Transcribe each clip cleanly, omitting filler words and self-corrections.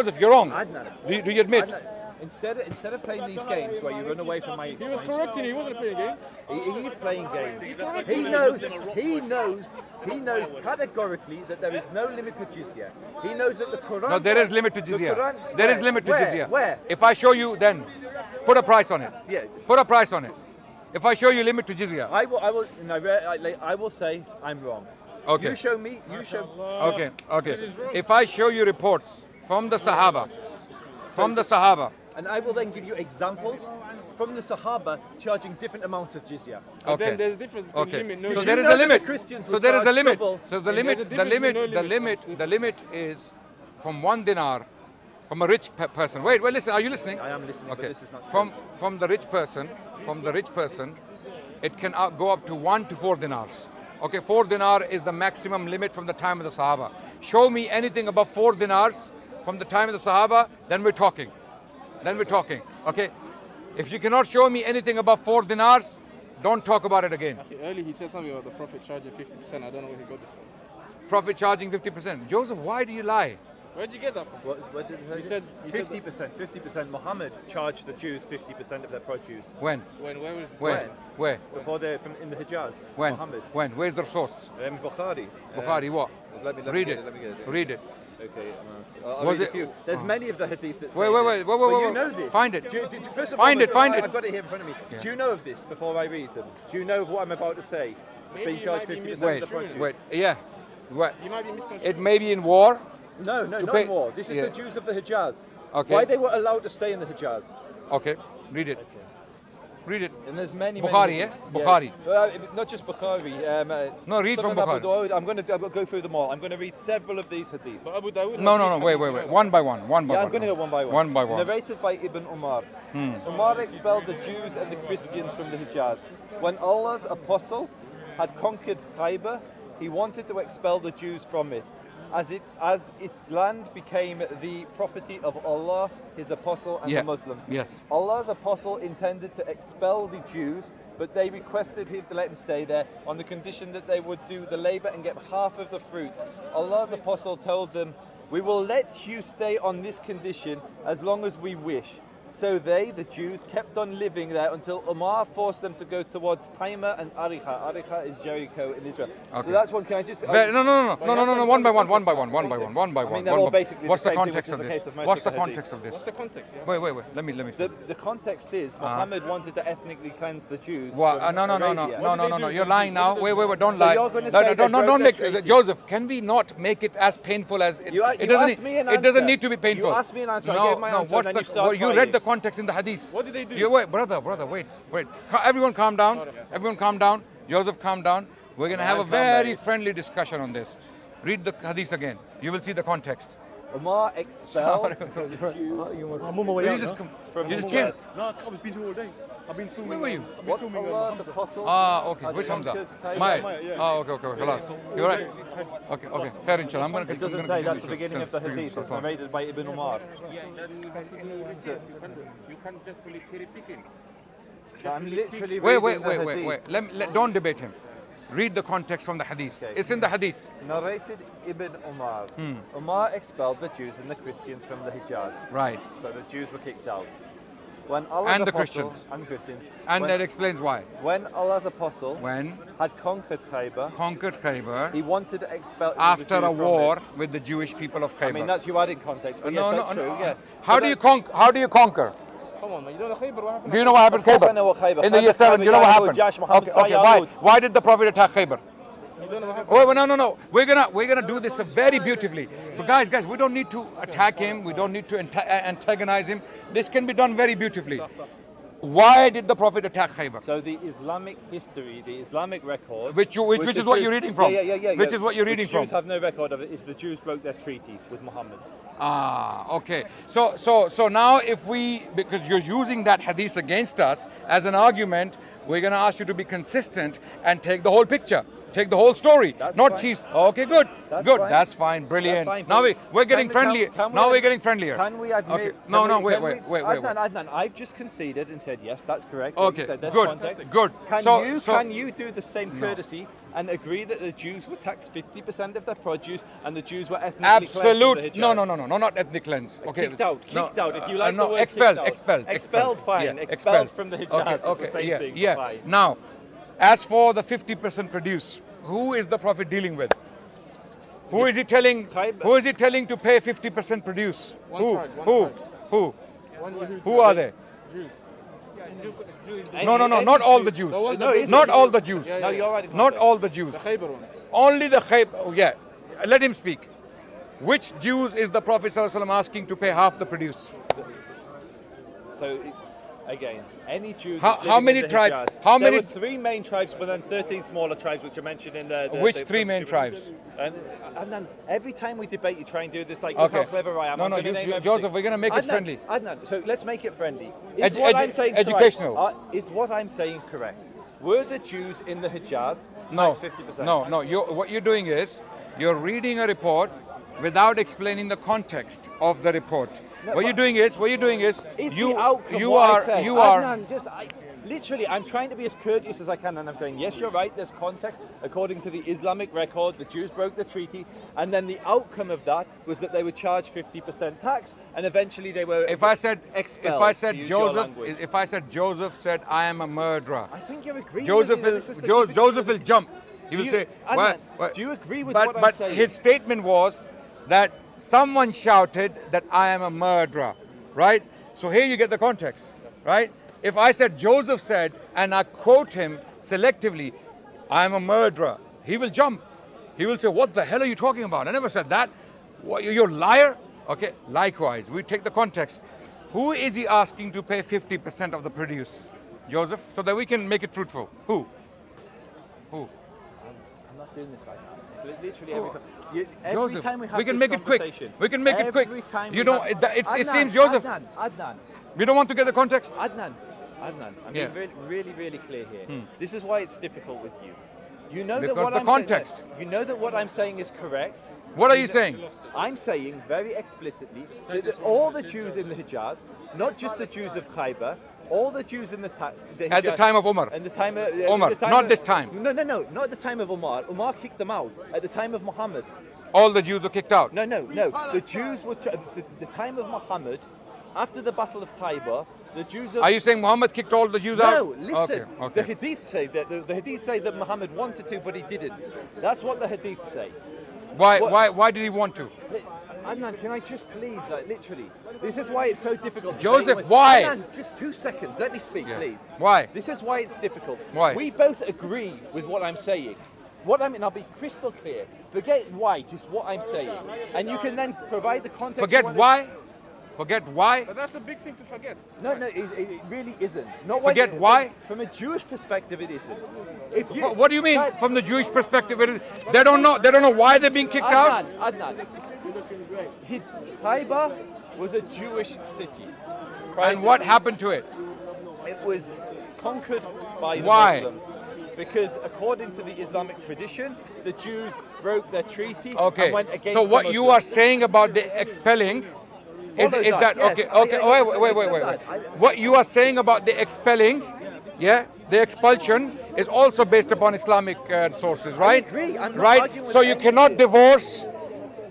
Joseph, you're wrong. Adnan, Do you admit? Adnan, instead of playing these games where you run away from my... He was correcting. He wasn't playing a game. He is playing games. He knows categorically that there is no limit to jizya. He knows that the Quran... No, there is limit to jizya. There is limit to jizya. Where? If I show you, then put a price on it. Yeah. Put a price on it. If I show you limit to jizya. I will say I'm wrong. Okay. You show me. You show. Okay. If I show you reports from the Sahaba, and I will then give you examples from the Sahaba charging different amounts of jizya. But then there's a difference between limit. No, So there is a limit. Christians So would there is a charge limit. double. So the There's a difference with no limit. limit is from 1 dinar from a rich person. Wait, listen. Are you listening? I am listening, Okay. but this is not true. From the rich person, it can go up to 1 to 4 dinars. Okay, 4 dinar is the maximum limit from the time of the Sahaba. Show me anything above 4 dinars from the time of the Sahaba, then we're talking. Okay? If you cannot show me anything above 4 dinars, don't talk about it again. Okay, earlier he said something about the Prophet charging 50%. I don't know where he got this from. Prophet charging 50%. Joseph, why do you lie? Where'd you get that from? What did You said 50%. 50%. Muhammad charged the Jews 50% of their produce. When? Where was this? Where? Before they're in the Hijaz. When? Muhammad. When? Where's the source? Bukhari. Bukhari, what? Let me Read get it. Let me get it. Read it. Okay. I'll Was read it- a few. There's oh. many of the hadith that say Wait. this. But Wait. you know this. Find it. First of Find all, it, find it. I've got it here in front of me. Yeah. Do you know of this before I read them? Do you know of what I'm about to say? Maybe Being you charged might be 50% of Wait, the produce. wait. Yeah. What? You might be misconstruing. It may be in war. No, To not pay- more. This is yeah. the Jews of the Hijaz. Okay. Why they were allowed to stay in the Hijaz. Okay. Read it. Read it. And there's many. Bukhari, many, yeah? Bukhari. Not just Bukhari. No, read from Sunan Abu Bukhari. Dawud. I'm going to go through them all. I'm going to read several of these hadith. But Abu Dawud. No. Wait. One by one. Yeah, I'm going to go one by one. One by one. Narrated by Ibn Umar. Umar expelled the Jews and the Christians from the Hijaz. When Allah's apostle had conquered Khaybar, he wanted to expel the Jews from it. As its land became the property of Allah, His apostle, and the Muslims. Yes. Allah's apostle intended to expel the Jews, but they requested him to let him stay there on the condition that they would do the labor and get half of the fruit. Allah's apostle told them, "We will let you stay on this condition as long as we wish." So they, the Jews, kept on living there until Umar forced them to go towards Taima and Ariha. Ariha is Jericho in Israel. Okay. So that's one. Can I just? No. One by one. I mean, they're all basically What's the the same thing, context which of is the case this? of most What's of the the hadith. context of this? What's the context? Yeah? Wait. Let me. The context is Muhammad wanted to ethnically cleanse the Jews. What? from No. Arabia. You're lying now. Wait. Don't So lie. you're gonna say they Don't broke make. their treaty? Joseph, can we not make it as painful as it? You It asked me an It doesn't answer. need to be painful. You asked me an answer. I No. gave my answer, and then you start You read crying. the context in the hadith. What did they do? Wait, brother, wait. Everyone calm down. Everyone calm down. Joseph, calm down. We're going to have a very friendly discussion on this. Read the hadith again. You will see the context. Umar expelled the Jews I'm on my way You out just now. come. from You the just came. West. No, I've been here all day. I've been filming. Where were you? I've been What filming Allah's Hamza. apostle Okay. had Which Hamza? conquered Khaybar. Mine. yeah. Okay. Khalas. You're right. Okay. Fair inshallah. I'm going to It doesn't say, that's the beginning of the hadith. It's narrated by Ibn Umar. You can't just fully cherry picking. So I'm literally Wait. reading the hadith. Don't debate him. Read the context from the hadith. Okay. It's in the hadith. Narrated Ibn Umar. Umar expelled the Jews and the Christians from the Hijaz. Right. So the Jews were kicked out. When Allah's And the apostle, Christians. And Christians. And when, that explains why. when Allah's apostle When had conquered Khaybar, conquered Khaybar, he wanted to expel the after Jews a from war it. with the Jewish people of Khaybar. I mean, that's you adding context, but yes, that's true. Yeah. How But do you that's- conquer? How do you conquer? Come on, man. You don't know Khaybar? What happened? Do you know what happened Of course Khaybar? I know what Khaybar. In the year Khaybar, 7, you know what Khaybar, happened? Jash, Muhammad, Okay. Sayyid. Why did the Prophet attack Khaybar? You don't know what happened? Oh, no. We're gonna do this very beautifully. But guys, we don't need to attack him. We don't need to antagonize him. This can be done very beautifully. Why did the Prophet attack Khaybar? So the Islamic history, the Islamic record, Which is what you're reading from. Yeah. Which is what you're reading from. Jews have no record of it. Is the Jews broke their treaty with Muhammad? Okay. So now because you're using that hadith against us as an argument, we're going to ask you to be consistent and take the whole picture. Take the whole story, That's not fine. cheese. Okay, good. That's Good. fine. That's fine. Brilliant. That's fine, Now but we're getting friendlier. Now we're getting friendlier. Can we admit? Okay. can No, we- wait. Adnan, I've just conceded and said yes, that's correct. Okay, You said there's good, context. good. Can you do the same No. courtesy and agree that the Jews were taxed 50% of their produce and the Jews were ethnically cleansed from the Absolute. Hijaz? No. not ethnic cleanse. Okay. Kicked out, No, kicked out. If you like no, the word expelled, kicked out. expelled, Expelled, fine. Yeah, Expelled from the Hijaz. Okay, It's okay, the same yeah, thing. yeah. Fine. Now, as for the 50% produce, who is the Prophet dealing with? Who is he telling? Hyde. Who is he telling to pay 50% produce? One Who? tribe, one Who? tribe. Who? One Yehudi. Who are they? Jews. No, no, not all the Jews. There was the No, big- Not all the Jews. Yeah, No, you're right. it's Not not all the Jews. The Khaybar ones. Only the Khayb. Oh, yeah. Let him speak. Which Jews is the Prophet ﷺ asking to pay half the produce? So, again, any Jews. How- that's how living many in the tribes- Hijaz- how there many- were 3 main tribes, but then 13 smaller tribes, which are mentioned in the. Which the 3 main tribes? And then every time we debate, you try and do this like, look Okay. how clever I am. No, I'm no, gonna name Joseph, everything. we're going to make it Adnan, friendly. Adnan, so let's make it friendly. Edu- Is what I'm edu- saying educational. correct? Is what I'm saying correct? Were the Jews in the Hijaz No, taxed 50%? no, no. What you're doing is you're reading a report without explaining the context of the report. No, What you're doing is Is you the outcome you what I are say? you are Adnan, literally, I'm trying to be as courteous as I can, and I'm saying, yes, you're right, there's context. According to the Islamic record, the Jews broke the treaty, and then the outcome of that was that they were charged 50% tax, and eventually they were if I said expelled. to use your Joseph language. if I said Joseph said I am a murderer, I think you're agreeing Joseph with me, will this is the Joseph will jump. He Do will you- say, Adnan, "What- do you agree with but, what I'm but saying? his statement was that someone shouted that I am a murderer, right? So here you get the context, right? If I said Joseph said, and I quote him selectively, I am a murderer, he will jump. He will say, what the hell are you talking about? I never said that. What, you're a liar? Okay, likewise, we take the context. Who is he asking to pay 50% of the produce? Joseph, so that we can make it fruitful. Who? I'm not doing this like that. It's literally every Joseph, time we have we can this make it quick. conversation, We can make it quick. every time You we don't. have- It Adnan, seems Joseph. Adnan, We don't want to get the context. I'm Yeah. being really clear here. This is why it's difficult with you. You know Because that what the I'm context. saying. You know that what I'm saying is correct. What are you saying? I'm saying very explicitly that all the Jews in the Hijaz, not just the Jews of Khaybar, all the Jews in the Hijaz, At the time of Umar. and the time of Umar, the time not of- this time. No, not at the time of Umar. Umar kicked them out. At the time of Muhammad. All the Jews were kicked out. No. The Jews were the time of Muhammad, after the Battle of Khaybar. The Jews of Are you saying Muhammad kicked all the Jews out? No, listen. Okay. The Hadith say that the Hadith say that Muhammad wanted to, but he didn't. That's what the Hadith say. Why did he want to? Adnan, can I just please, like literally, this is why it's so difficult. Joseph, debating with- why? Adnan, just 2 seconds. Let me speak, Yeah. please. Why? This is why it's difficult. Why? We both agree with what I'm saying. I'll be crystal clear. Forget why, just what I'm saying, and you can then provide the context. Forget you want- why? Forget why? But that's a big thing to forget. No, it really isn't. Not Forget why? From a Jewish perspective, it isn't. If you, What do you mean? Guys, From the Jewish perspective, they don't know. They don't know why they're being kicked out. Adnan. Hyde was a Jewish city. Prior And to- what happened to it? It was conquered by the Why? Muslims. Because according to the Islamic tradition, the Jews broke their treaty Okay. and went against So the what you are Muslims. saying about the expelling is Follow that that, yes. okay? I Okay. Wait. accept that. What you are saying about the expelling, yeah, the expulsion is also based upon Islamic sources, right? agree. I'm not right. arguing with So you cannot anything. divorce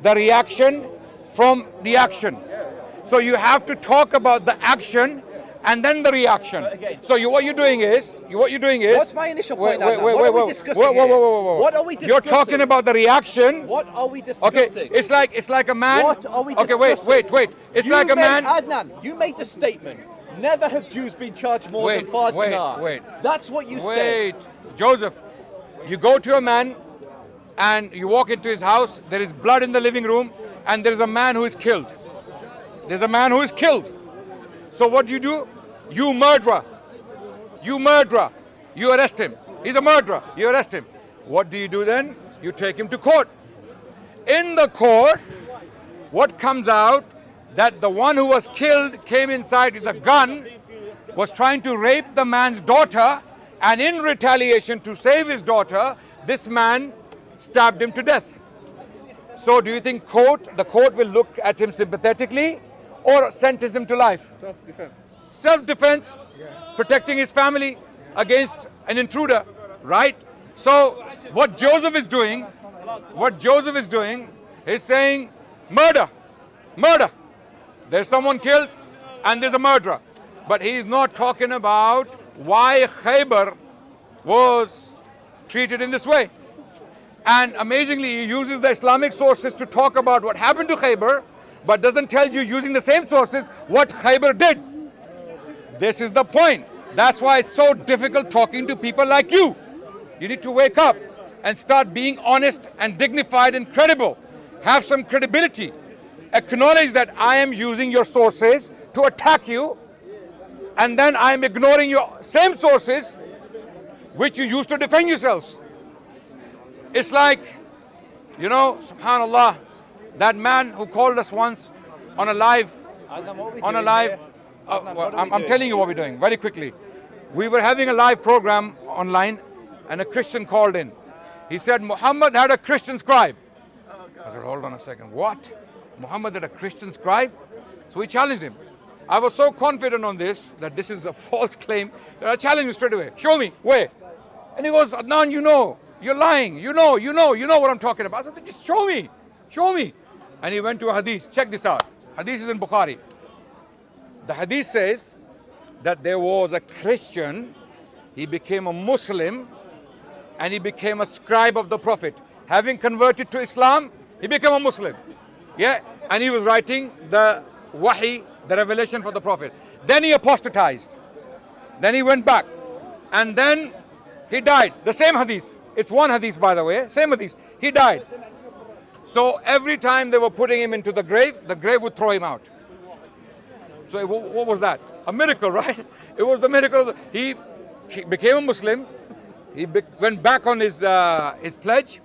the reaction from the action. So you have to talk about the action and then the reaction. again- So what you're doing is What's my initial point, Adnan? What are we discussing here? What are we You're talking discussing? about the reaction. What are we Okay, discussing? it's like a man. What are we Okay, discussing? wait. It's You like a made- man. Adnan, you made the statement. Never have Jews been charged more than 5 dinar. Wait. That's what you said. Wait, Joseph, you go to a man and you walk into his house, there is blood in the living room, and there is a man who is killed. There's a man who is killed. So what do? You murderer. You arrest him. He's a murderer. You arrest him. What do you do then? You take him to court. In the court, what comes out? That the one who was killed came inside with a gun, was trying to rape the man's daughter, and in retaliation to save his daughter, this man stabbed him to death. So do you think the court will look at him sympathetically or sentence him to life? Self-defense. Self-defense, protecting his family against an intruder, right? So what Joseph is doing is saying murder. Murder. There's someone killed and there's a murderer. But he's not talking about why Khaybar was treated in this way. And amazingly, he uses the Islamic sources to talk about what happened to Khaybar, but doesn't tell you, using the same sources, what Khaybar did. This is the point. That's why it's so difficult talking to people like you. You need to wake up and start being honest and dignified and credible. Have some credibility. Acknowledge that I am using your sources to attack you, and then I am ignoring your same sources which you use to defend yourselves. It's like, you know, subhanallah, that man who called us once on a live, I'm telling you what we're doing very quickly. We were having a live program online and a Christian called in. He said Muhammad had a Christian scribe. I said, hold on a second, what? Muhammad had a Christian scribe? So we challenged him. I was so confident on this, that this is a false claim, that I challenged him straight away. Show me, where? And he goes, Adnan, you know, you're lying. You know what I'm talking about. I said, just show me. And he went to a hadith. Check this out. Hadith is in Bukhari. The hadith says that there was a Christian, he became a Muslim, and he became a scribe of the Prophet. Having converted to Islam, he became a Muslim. Yeah, and he was writing the wahi, the revelation for the Prophet. Then he apostatized. Then he went back. And then he died. The same hadith. It's one hadith, by the way. Same hadith. He died. So every time they were putting him into the grave would throw him out. So what was that? A miracle, right? It was the miracle. He became a Muslim. He went back on his pledge.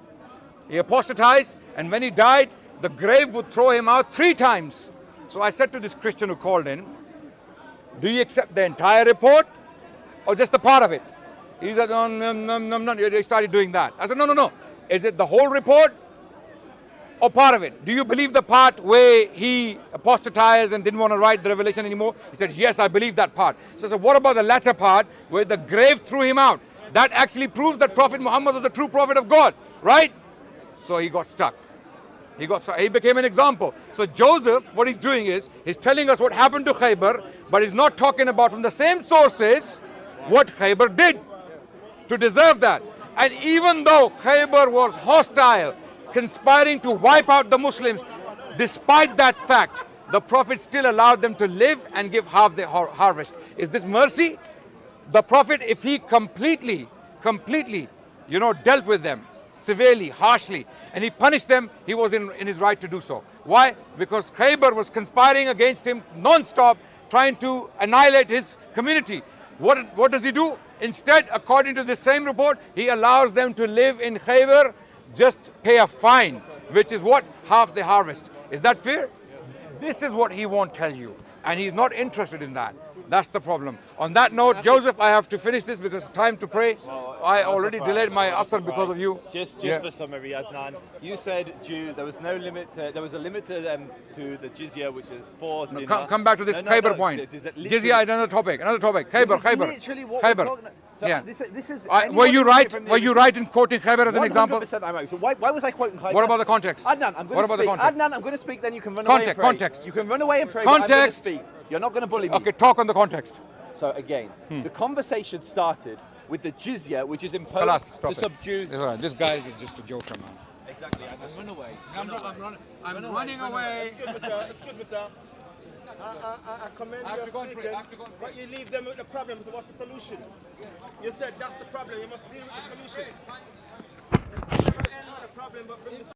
He apostatized. And when he died, the grave would throw him out 3 times. So I said to this Christian who called in, do you accept the entire report or just a part of it? He said, no. He started doing that. I said, no. Is it the whole report or part of it? Do you believe the part where he apostatized and didn't want to write the revelation anymore? He said, yes, I believe that part. So I said, what about the latter part where the grave threw him out? That actually proves that Prophet Muhammad was the true prophet of God, right? So he got stuck. He became an example. So Joseph, what he's doing is, he's telling us what happened to Khaybar, but he's not talking about from the same sources what Khaybar did to deserve that. And even though Khaybar was hostile, conspiring to wipe out the Muslims, despite that fact, the Prophet still allowed them to live and give half the harvest. Is this mercy? The Prophet, if he completely, dealt with them severely, harshly, and he punished them, he was in his right to do so. Why? Because Khaybar was conspiring against him non-stop, trying to annihilate his community. What does he do? Instead, according to this same report, he allows them to live in Khaybar, just pay a fine, which is what? Half the harvest. Is that fair? This is what he won't tell you, and he's not interested in that. That's the problem. On that note, Joseph, I have to finish this because it's time to pray. I already delayed my asr because of you. Just for summary, Adnan, you said there was no limit. There was a limit to the jizya, which is 4 dinar. Come back to this Khaybar point. Jizya is another topic. Khaybar. Literally what we're talking about. So yeah. This is were you right in quoting Khaybar as an example? 100% I'm right. So why was I quoting Hyde? What about the context? Adnan, I'm going to speak. Adnan, I'm going to speak. Then you can run away and pray. Context. You can run away and pray. But I'm going to speak. You're not going to bully me. Okay, talk on the context. So again, the conversation started with the jizya, which is imposed to subdue. This guy is just a joker, man. Exactly. Adnan, run away. I'm running away. Excuse me, sir. I commend you speaking, but you leave them with the problem, so what's the solution? You said that's the problem, you must deal with the solution. You never end with the problem, but bring the solution.